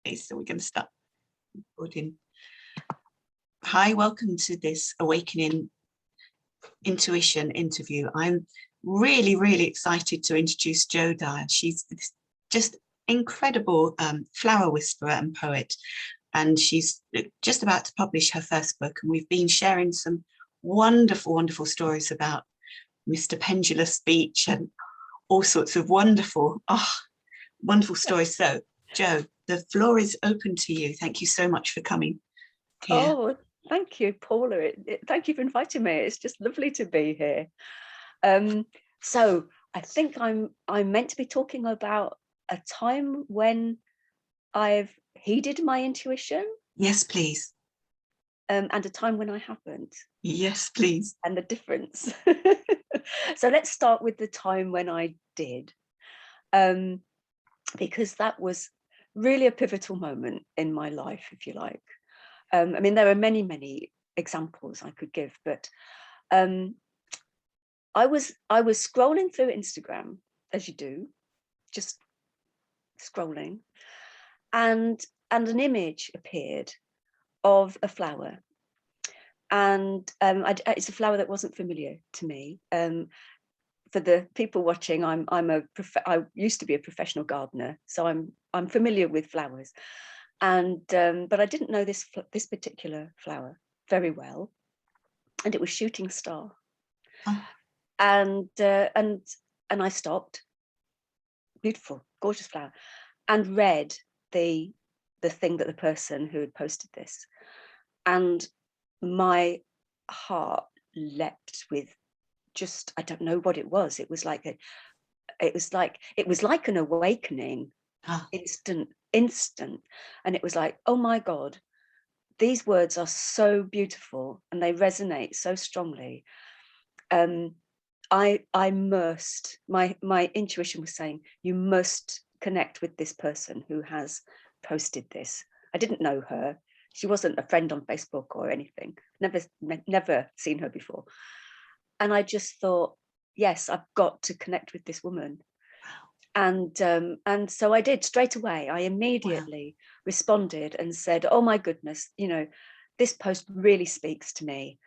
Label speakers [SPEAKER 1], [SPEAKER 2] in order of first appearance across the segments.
[SPEAKER 1] Okay, so we're going to start recording. Hi, welcome to this Awakening Intuition interview. I'm really, really excited to introduce Jo Dyer. She's just incredible flower whisperer and poet, and she's just about to publish her first book. And we've been sharing some wonderful, wonderful stories about Mr. Pendulous Speech and all sorts of wonderful stories. So, Jo, the floor is open to you. Thank you so much for coming here.
[SPEAKER 2] Oh, thank you, Paula. Thank you for inviting me. It's just lovely to be here. So I think I'm meant to be talking about a time when I've heeded my intuition.
[SPEAKER 1] Yes, please.
[SPEAKER 2] And a time when I haven't.
[SPEAKER 1] Yes, please.
[SPEAKER 2] And the difference. So let's start with the time when I did. Because that was really a pivotal moment in my life, if you like. I mean, there are many, many examples I could give, but I was scrolling through Instagram, as you do, just scrolling, and an image appeared of a flower, and it's a flower that wasn't familiar to me. For the people watching, I used to be a professional gardener, so I'm familiar with flowers, and but I didn't know this particular flower very well, and it was shooting star.
[SPEAKER 1] Oh.
[SPEAKER 2] And I stopped. Beautiful, gorgeous flower, and read the thing that the person who had posted this, and my heart leapt with just, I don't know what it was. It was like an awakening, instant, and it was like, oh my God, these words are so beautiful and they resonate so strongly. I must, my intuition was saying, you must connect with this person who has posted this. I didn't know her. She wasn't a friend on Facebook or anything. Never seen her before. And I just thought, yes, I've got to connect with this woman. And so I did straight away. I immediately responded and said, oh my goodness, this post really speaks to me.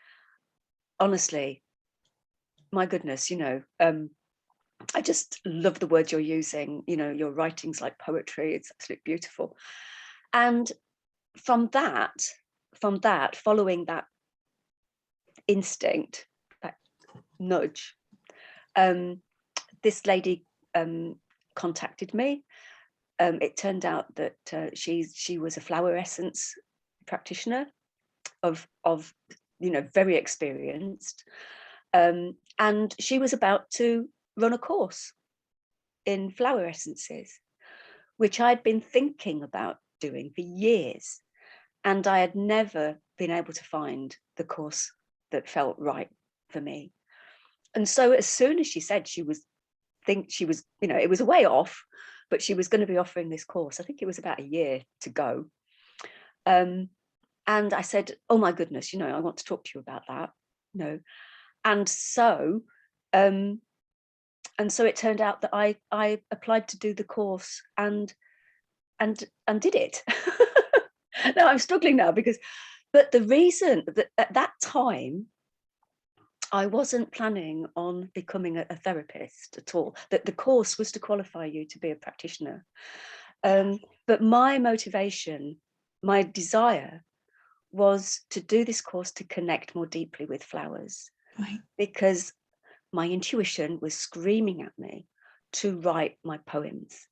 [SPEAKER 2] Honestly, my goodness, I just love the words you're using. Your writing's like poetry. It's absolutely beautiful. And from that, following that instinct, that nudge, this lady contacted me. It turned out that she was a flower essence practitioner of very experienced, and she was about to run a course in flower essences, which I'd been thinking about doing for years, and I had never been able to find the course that felt right for me. And so as soon as she said it was a way off, but she was going to be offering this course, I think it was about a year to go. And I said, oh my goodness, I want to talk to you about that. And so it turned out that I applied to do the course and did it. Now I'm struggling now but the reason that at that time I wasn't planning on becoming a therapist at all. That the course was to qualify you to be a practitioner. But my motivation, my desire, was to do this course to connect more deeply with flowers, because my intuition was screaming at me to write my poems.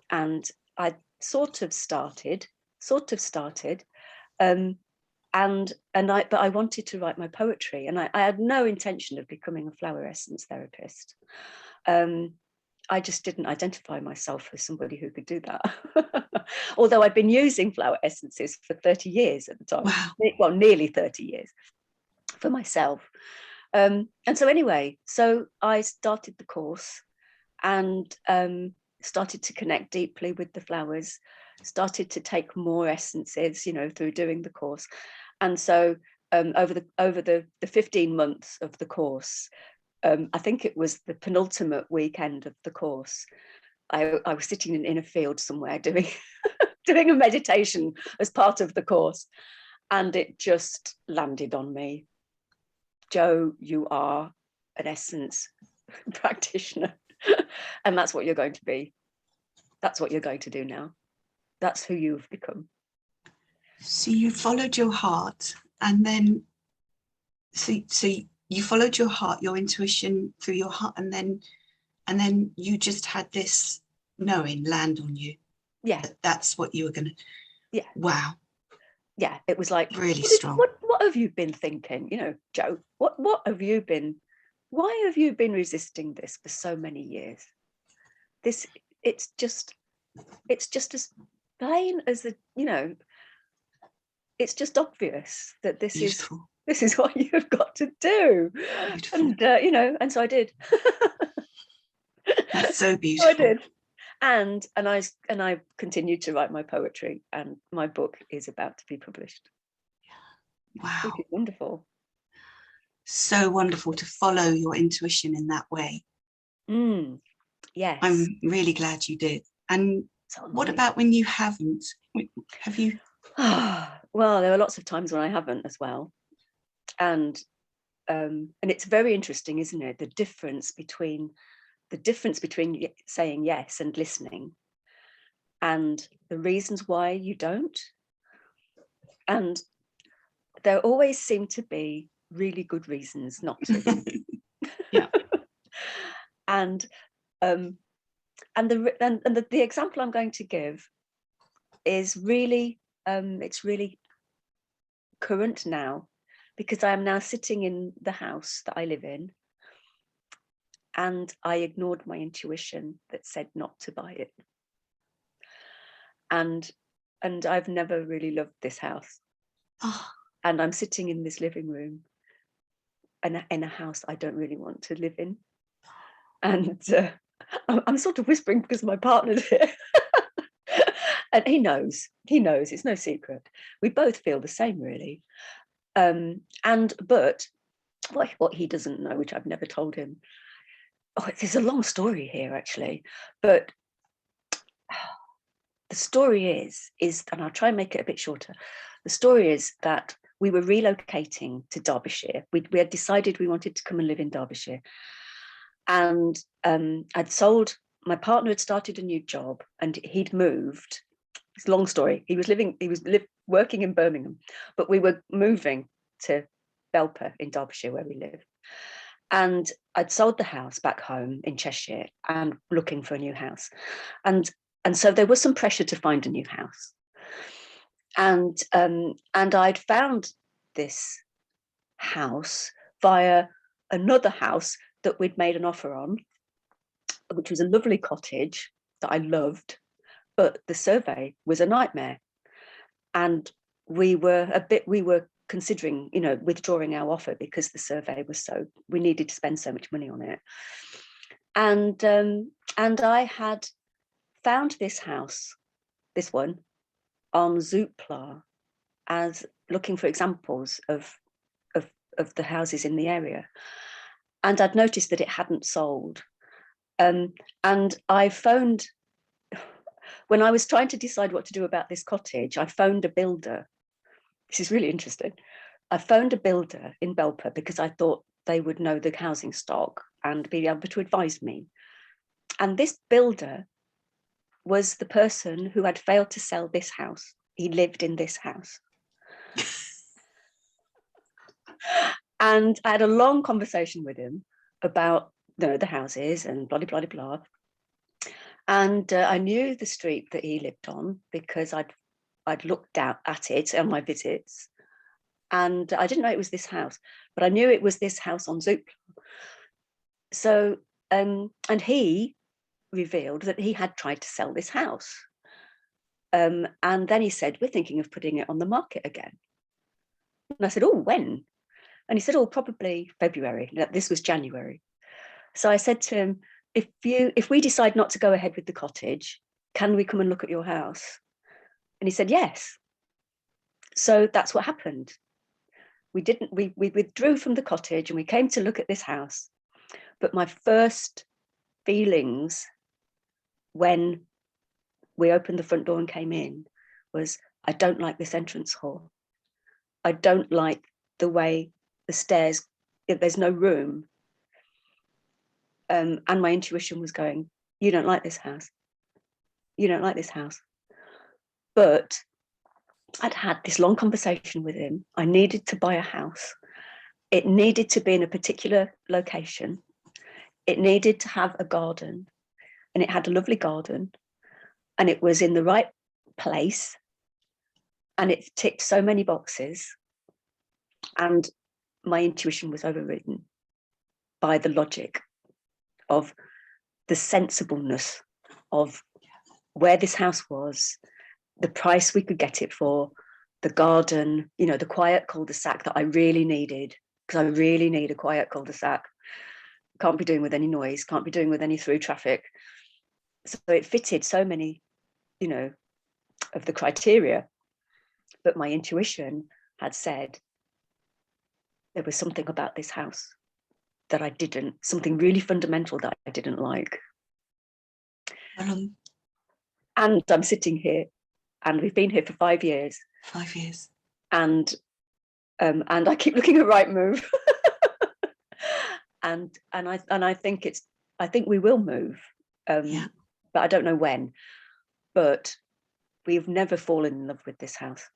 [SPEAKER 2] And I sort of started, but I wanted to write my poetry, and I had no intention of becoming a flower essence therapist. I just didn't identify myself as somebody who could do that. Although I'd been using flower essences for 30 years at the time.
[SPEAKER 1] Wow.
[SPEAKER 2] Well, nearly 30 years for myself. And so anyway, so I started the course and started to connect deeply with the flowers, started to take more essences, through doing the course. And so over the 15 months of the course, I think it was the penultimate weekend of the course, I was sitting in a field somewhere doing doing a meditation as part of the course, and it just landed on me. Jo, you are an essence practitioner, and that's what you're going to be. That's what you're going to do now. That's who you've become.
[SPEAKER 1] So you followed your heart, and then so you followed your heart, your intuition through your heart, and then you just had this knowing land on you.
[SPEAKER 2] Yeah,
[SPEAKER 1] that's what you were gonna.
[SPEAKER 2] Yeah.
[SPEAKER 1] Wow.
[SPEAKER 2] Yeah, it was like
[SPEAKER 1] really strong.
[SPEAKER 2] What have you been thinking? You know, Jo, what have you been? Why have you been resisting this for so many years? It's just as plain as the, you know, it's just obvious that this
[SPEAKER 1] Beautiful.
[SPEAKER 2] is what you've got to do.
[SPEAKER 1] Beautiful.
[SPEAKER 2] And you know, and so I did.
[SPEAKER 1] That's so beautiful.
[SPEAKER 2] I did. And I continued to write my poetry, and my book is about to be published.
[SPEAKER 1] Wow.
[SPEAKER 2] Which is wonderful.
[SPEAKER 1] So wonderful to follow your intuition in that way.
[SPEAKER 2] Yes.
[SPEAKER 1] I'm really glad you did. And so what about when you haven't? Have you?
[SPEAKER 2] Well, there are lots of times when I haven't as well. And it's very interesting, isn't it? The difference between saying yes and listening, and the reasons why you don't. And there always seem to be really good reasons not to.
[SPEAKER 1] Yeah.
[SPEAKER 2] And the example I'm going to give is really it's really current now, because I am now sitting in the house that I live in, and I ignored my intuition that said not to buy it. And I've never really loved this house.
[SPEAKER 1] Oh.
[SPEAKER 2] And I'm sitting in this living room in a house I don't really want to live in. And I'm sort of whispering because my partner's here. And he knows, it's no secret. We both feel the same, really. But what he doesn't know, which I've never told him, there's a long story here, actually. But the story is, and I'll try and make it a bit shorter. The story is that we were relocating to Derbyshire. We had decided we wanted to come and live in Derbyshire. And my partner had started a new job, and he'd moved. It's a long story. He was working in Birmingham, but we were moving to Belper in Derbyshire, where we live. And I'd sold the house back home in Cheshire and looking for a new house. And so there was some pressure to find a new house. And I'd found this house via another house that we'd made an offer on, which was a lovely cottage that I loved, but the survey was a nightmare. And we were considering, you know, withdrawing our offer because the survey was we needed to spend so much money on it. And I had found this house, this one, on Zoopla, as looking for examples of the houses in the area. And I'd noticed that it hadn't sold. And I phoned, when I was trying to decide what to do about this cottage, I phoned a builder. This is really interesting. I phoned a builder in Belper because I thought they would know the housing stock and be able to advise me. And this builder was the person who had failed to sell this house. He lived in this house. And I had a long conversation with him about the houses and blah, blah, blah, blah. And I knew the street that he lived on because I'd looked out at it on my visits. And I didn't know it was this house, but I knew it was this house on Zoopla. So, and he revealed that he had tried to sell this house. And then he said, we're thinking of putting it on the market again. And I said, oh, when? And he said, oh, probably February. This was January. So I said to him, if we decide not to go ahead with the cottage, can we come and look at your house? And he said, yes. So that's what happened. We withdrew from the cottage and we came to look at this house. But my first feelings when we opened the front door and came in was, I don't like this entrance hall. I don't like the way the stairs, if there's no room. And my intuition was going, you don't like this house. You don't like this house. But I'd had this long conversation with him. I needed to buy a house. It needed to be in a particular location. It needed to have a garden, and it had a lovely garden, and it was in the right place, and it ticked so many boxes, and my intuition was overridden by the logic of the sensibleness of where this house was, the price we could get it for, the garden, you know, the quiet cul-de-sac that I really needed, because I really need a quiet cul-de-sac. Can't be doing with any noise, can't be doing with any through traffic. So it fitted so many, you know, of the criteria. But my intuition had said there was something about this house that I didn't, something really fundamental that I didn't like. And I'm sitting here, and we've been here for 5 years.
[SPEAKER 1] 5 years.
[SPEAKER 2] And I keep looking at Rightmove. and I think we will move.
[SPEAKER 1] Yeah.
[SPEAKER 2] But I don't know when. But we've never fallen in love with this house.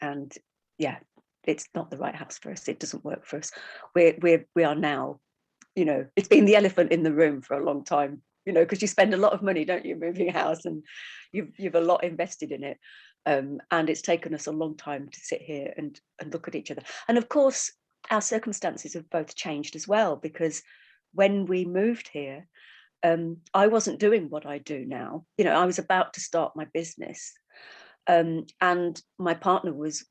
[SPEAKER 2] And yeah, it's not the right house for us. It doesn't work for us. We are now, you know, it's been the elephant in the room for a long time, you know, because you spend a lot of money, don't you, moving a house, and you've a lot invested in it. And it's taken us a long time to sit here and look at each other. And of course, our circumstances have both changed as well, because when we moved here, I wasn't doing what I do now. You know, I was about to start my business. And my partner was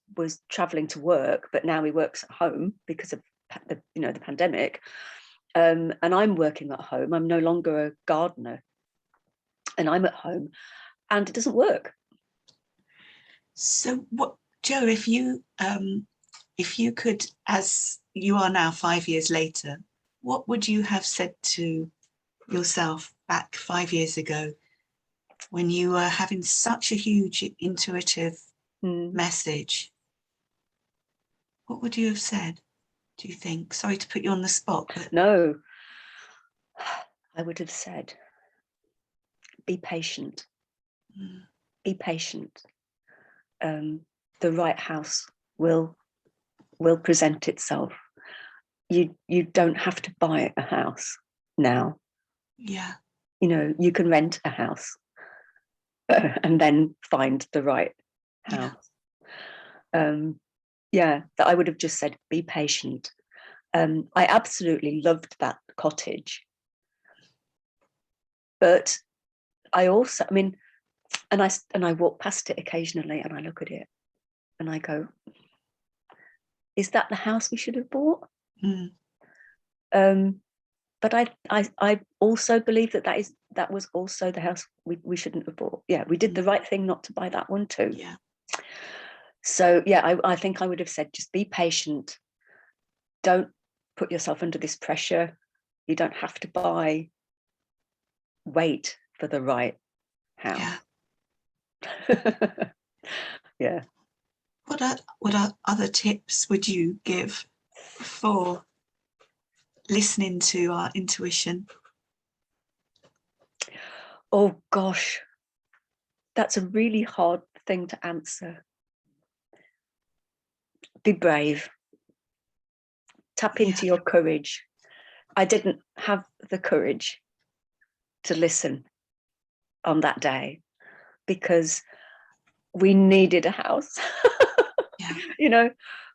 [SPEAKER 2] traveling to work, but now he works at home because of the pandemic. And I'm working at home. I'm no longer a gardener, and I'm at home, and it doesn't work.
[SPEAKER 1] So what, Jo, if you could, as you are now 5 years later, what would you have said to yourself back 5 years ago when you were having such a huge intuitive message? What would you have said, do you think? Sorry to put you on the spot. But...
[SPEAKER 2] No, I would have said, be patient. Be patient. The right house will present itself. You don't have to buy a house now.
[SPEAKER 1] Yeah.
[SPEAKER 2] You know, you can rent a house and then find the right house. Yeah, that I would have just said, be patient. I absolutely loved that cottage. But I also, I mean, and I walk past it occasionally, and I look at it and I go, is that the house we should have bought? But I also believe that was also the house we shouldn't have bought. Yeah, we did the right thing not to buy that one too.
[SPEAKER 1] Yeah.
[SPEAKER 2] So yeah, I think I would have said, just be patient. Don't put yourself under this pressure. You don't have to buy. Wait for the right house. Yeah. Yeah.
[SPEAKER 1] What other tips would you give for listening to our intuition?
[SPEAKER 2] Oh gosh, that's a really hard thing to answer. Be brave. Tap into your courage. I didn't have the courage to listen on that day because we needed a house. You know,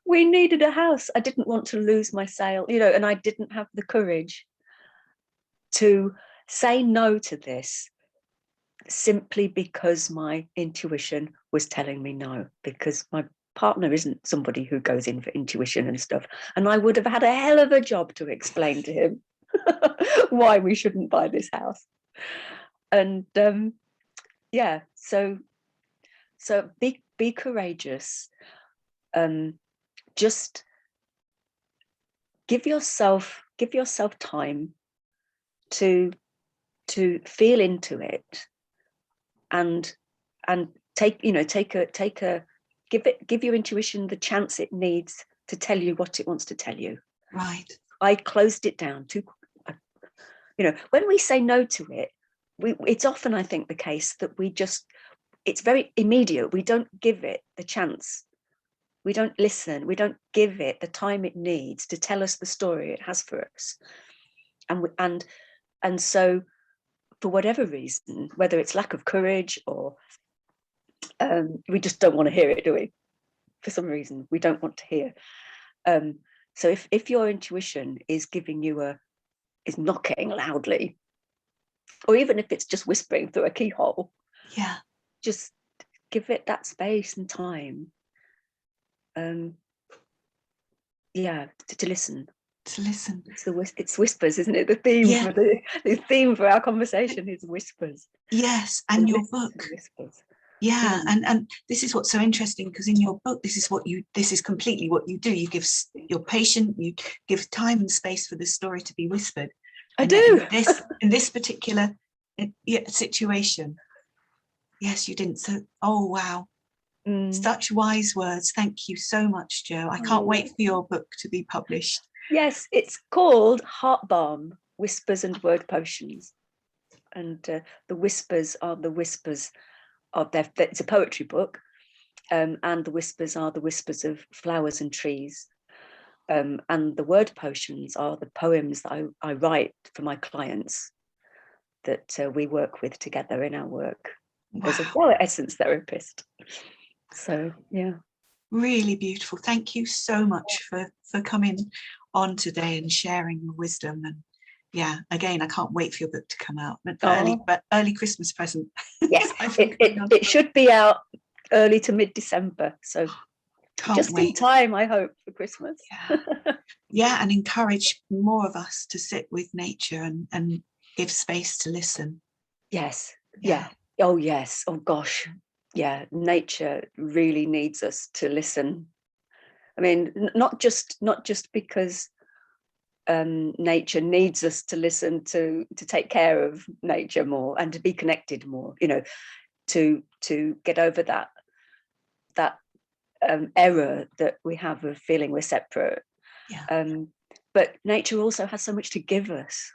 [SPEAKER 2] we needed a house. I didn't want to lose my sale, you know, and I didn't have the courage to say no to this simply because my intuition was telling me no, because my partner isn't somebody who goes in for intuition and stuff. And I would have had a hell of a job to explain to him why we shouldn't buy this house. And yeah, so be courageous. Just give yourself time to feel into it and give your intuition the chance it needs to tell you what it wants to tell you.
[SPEAKER 1] Right.
[SPEAKER 2] I closed it down too. When we say no to it, it's often, I think, the case that it's very immediate. We don't give it the chance. We don't listen. We don't give it the time it needs to tell us the story it has for us. And so, for whatever reason, whether it's lack of courage or we just don't want to hear it, do we? For some reason, we don't want to hear. So if your intuition is giving you is knocking loudly, or even if it's just whispering through a keyhole, just give it that space and time. To listen.
[SPEAKER 1] To listen.
[SPEAKER 2] It's whispers, isn't it? The theme for the theme for our conversation is whispers.
[SPEAKER 1] Yes, and your book.
[SPEAKER 2] Whispers.
[SPEAKER 1] Yeah, and this is what's so interesting, because in your book, this is completely what you do. You give your patient, you give time and space for the story to be whispered.
[SPEAKER 2] I do.
[SPEAKER 1] In this particular situation, yes, you didn't. So, oh wow, such wise words. Thank you so much, Jo. I can't wait for your book to be published.
[SPEAKER 2] Yes, it's called Heart Balm: Whispers and Word Potions, and the whispers are the whispers of it's a poetry book, and the whispers are the whispers of flowers and trees, and the word potions are the poems that I write for my clients that we work with together in our work as a flower essence therapist. So
[SPEAKER 1] really beautiful. Thank you so much for coming on today and sharing your wisdom. And again, I can't wait for your book to come out. Early Christmas present.
[SPEAKER 2] Yes, it should be out early to mid-December. So just in time, I hope, for Christmas.
[SPEAKER 1] And encourage more of us to sit with nature and give space to listen.
[SPEAKER 2] Yes. Yeah. Oh, yes. Oh, gosh. Yeah. Nature really needs us to listen. I mean, not just because nature needs us to listen to take care of nature more and to be connected more, to get over that error that we have of feeling we're separate. But nature also has so much to give us.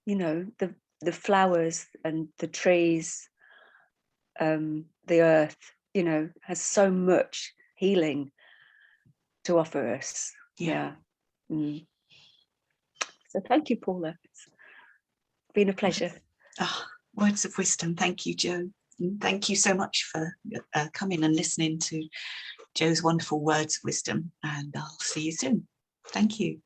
[SPEAKER 2] The flowers and the trees, the earth, has so much healing to offer us. So thank you, Paula. It's been a pleasure.
[SPEAKER 1] Words of wisdom. Thank you, Jo. And thank you so much for coming and listening to Jo's wonderful words of wisdom. And I'll see you soon. Thank you.